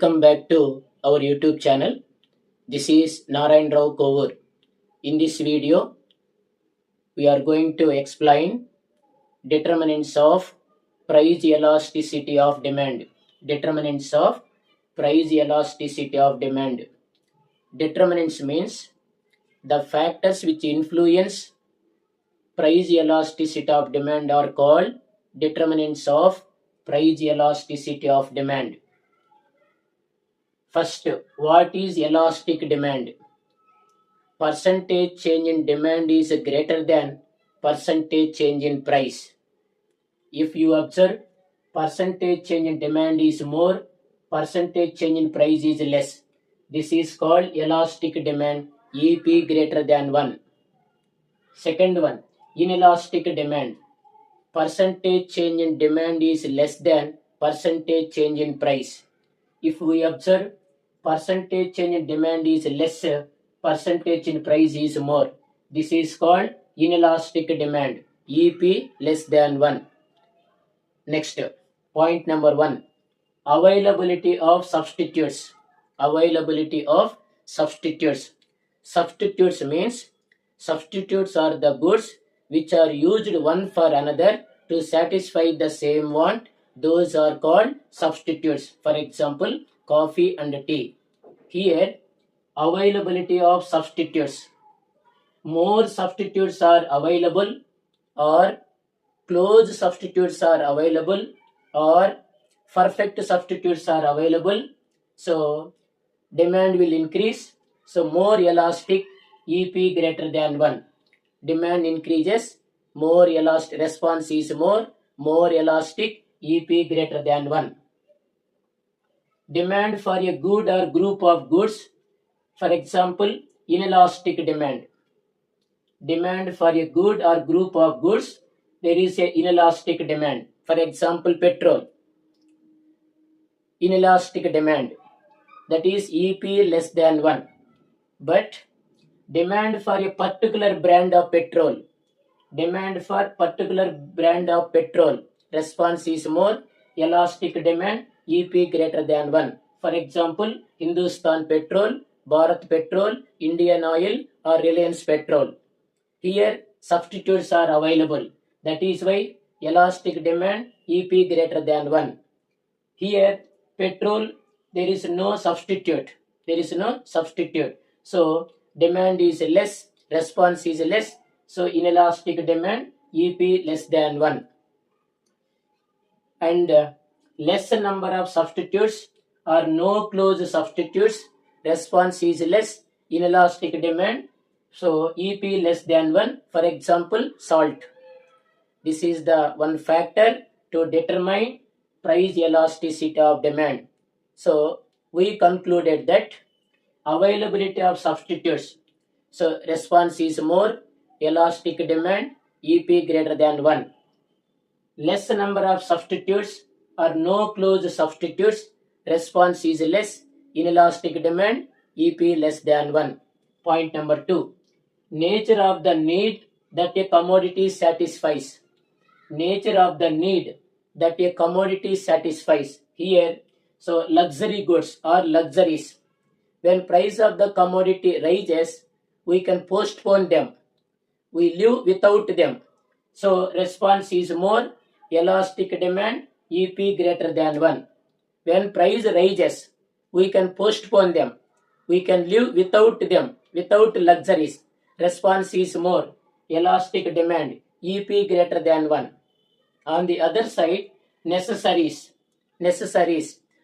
Welcome back to our YouTube channel. This is Narayan Rao Kovur. In this video, we are going to explain determinants of price elasticity of demand. Determinants of price elasticity of demand. Determinants means the factors which influence price elasticity of demand are called determinants of price elasticity of demand. First, what is elastic demand? Percentage change in demand is greater than percentage change in price. If you observe, percentage change in demand is more, percentage change in price is less. This is called elastic demand, EP greater than 1. Second one, inelastic demand. Percentage change in demand is less than percentage change in price. If we observe, percentage change in demand is less, percentage in price is more. This is called inelastic demand, EP less than 1. Next, point number 1, availability of substitutes. Availability of substitutes. Substitutes means substitutes are the goods which are used one for another to satisfy the same want. Those are called substitutes. For example, coffee and tea. Here, availability of substitutes. More substitutes are available, or close substitutes are available, or perfect substitutes are available. So, demand will increase. So, more elastic, EP greater than 1. Demand increases, more elastic, response is more elastic, EP greater than 1. Demand for a good or group of goods, for example, inelastic demand. Demand for a good or group of goods, there is a inelastic demand. For example, petrol. Inelastic demand, that is EP less than 1. But demand for a particular brand of petrol, response is more elastic demand, EP greater than 1. For example, Hindustan Petrol, Bharat Petrol, Indian Oil, or Reliance Petrol. Here substitutes are available. That is why elastic demand, EP greater than 1. Here petrol, there is no substitute. So demand is less, response is less. So inelastic demand, EP less than 1. And less number of substitutes or no close substitutes, response is less, inelastic demand. So EP less than 1. For example, salt. This is the one factor to determine price elasticity of demand. So we concluded that availability of substitutes, so response is more, elastic demand, EP greater than 1. Less number of substitutes or no close substitutes, response is less, inelastic demand, EP less than 1. Point number 2, nature of the need that a commodity satisfies. Nature of the need that a commodity satisfies. Here, so luxury goods or luxuries. When price of the commodity rises, we can postpone them. We live without them. So response is more, elastic demand, EP greater than 1. When price rises, we can postpone them. We can live without them, without luxuries. Response is more, elastic demand, EP greater than 1. On the other side, necessaries.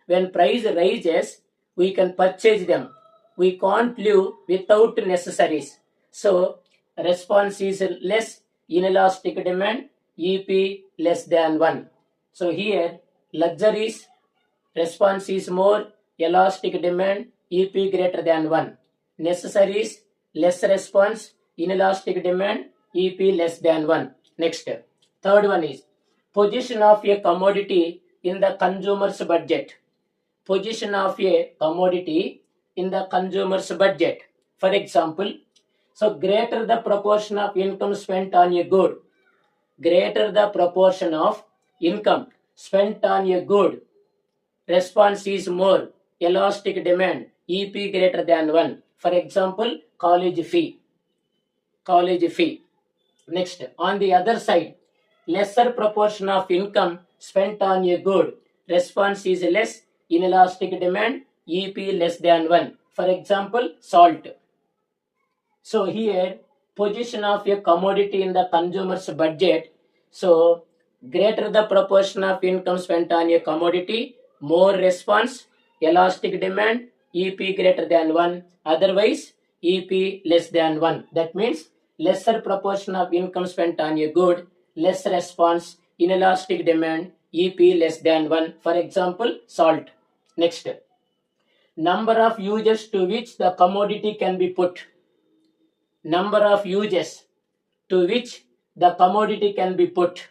When price rises, we can purchase them. We can't live without necessaries. So response is less, inelastic demand, EP less than 1. So here luxuries, response is more, elastic demand, EP greater than 1. Necessaries, less response, inelastic demand, EP less than 1. Next, third one is position of a commodity in the consumer's budget. Position of a commodity in the consumer's budget. For example, so greater the proportion of income spent on a good, greater the proportion of income spent on a good, response is more, elastic demand, EP greater than 1. For example, college fee. Next, on the other side, lesser proportion of income spent on a good. Response is less, inelastic demand, EP less than 1. For example, salt. So here, position of a commodity in the consumer's budget. So greater the proportion of income spent on a commodity, more response, elastic demand, EP greater than 1. Otherwise, EP less than 1. That means lesser proportion of income spent on a good, less response, inelastic demand, EP less than 1. For example, salt. Next, number of uses to which the commodity can be put. Number of uses to which the commodity can be put.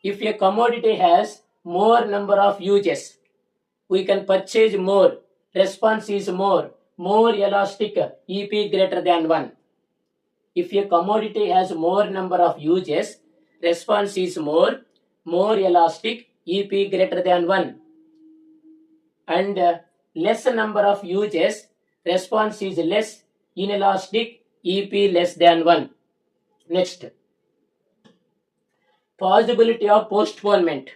If a commodity has more number of uses, we can purchase more. Response is more elastic, EP greater than 1. If a commodity has more number of uses, response is more elastic, EP greater than 1. And less number of uses, response is less, inelastic, EP less than 1. Next, possibility of postponement.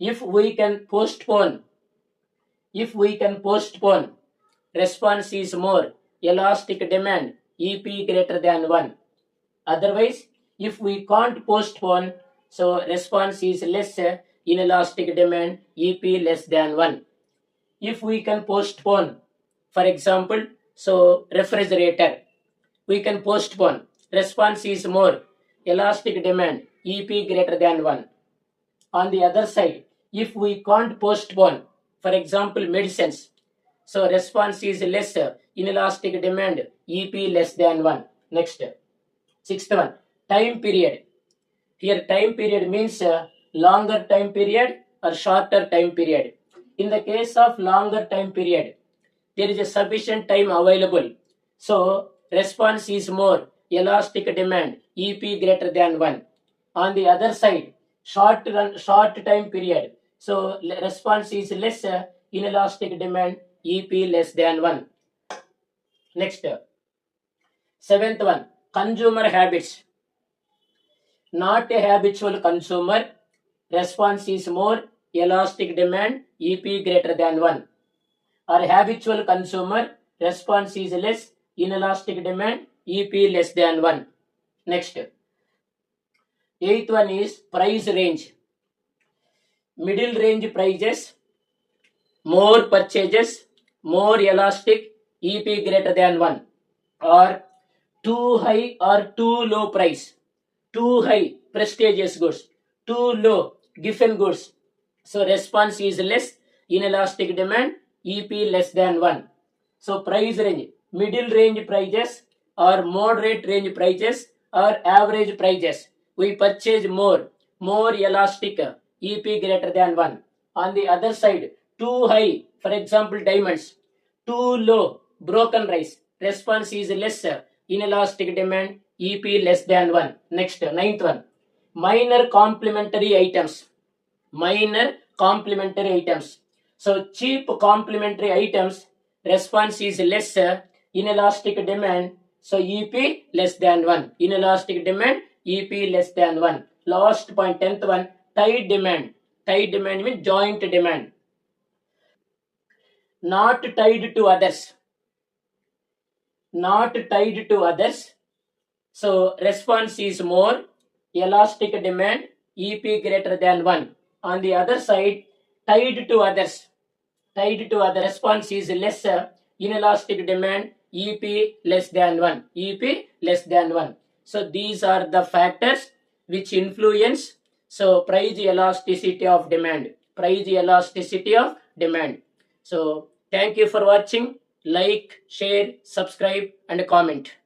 If we can postpone, response is more, elastic demand, EP greater than 1. Otherwise, if we can't postpone, so response is less, inelastic demand, EP less than 1. If we can postpone, for example, so refrigerator, we can postpone. Response is more, elastic demand, EP greater than 1. On the other side, if we can't postpone, for example, medicines, so response is less, inelastic demand, EP less than 1. Next, sixth one, time period. Here time period means longer time period or shorter time period. In the case of longer time period, there is a sufficient time available. So response is more, elastic demand, EP greater than 1. On the other side, short time period, so response is less, inelastic demand, EP less than 1. Next, seventh one, consumer habits. Not a habitual consumer, response is more, elastic demand, EP greater than 1. Or habitual consumer, response is less, inelastic demand, EP less than 1. Next, eighth one is price range. Middle range prices, more purchases, more elastic, EP greater than 1. Or too high or too low price. Too high, prestigious goods. Too low, giffen goods. So response is less, inelastic demand, EP less than 1. So price range, middle range prices or moderate range prices or average prices. We purchase more elastic, EP greater than 1. On the other side, too high, for example, diamonds. Too low, broken rice. Response is less, inelastic demand, EP less than 1. Next, ninth one, minor complementary items. So cheap complementary items, response is less, inelastic demand, so EP less than 1. Inelastic demand, EP less than 1. Last point, 10th one, tied demand. Tied demand means joint demand. Not tied to others. So response is more, elastic demand, EP greater than 1. On the other side, tied to others, response is less, inelastic demand, EP less than 1. So these are the factors which influence, so price elasticity of demand. So thank you for watching. Like, share, subscribe and comment.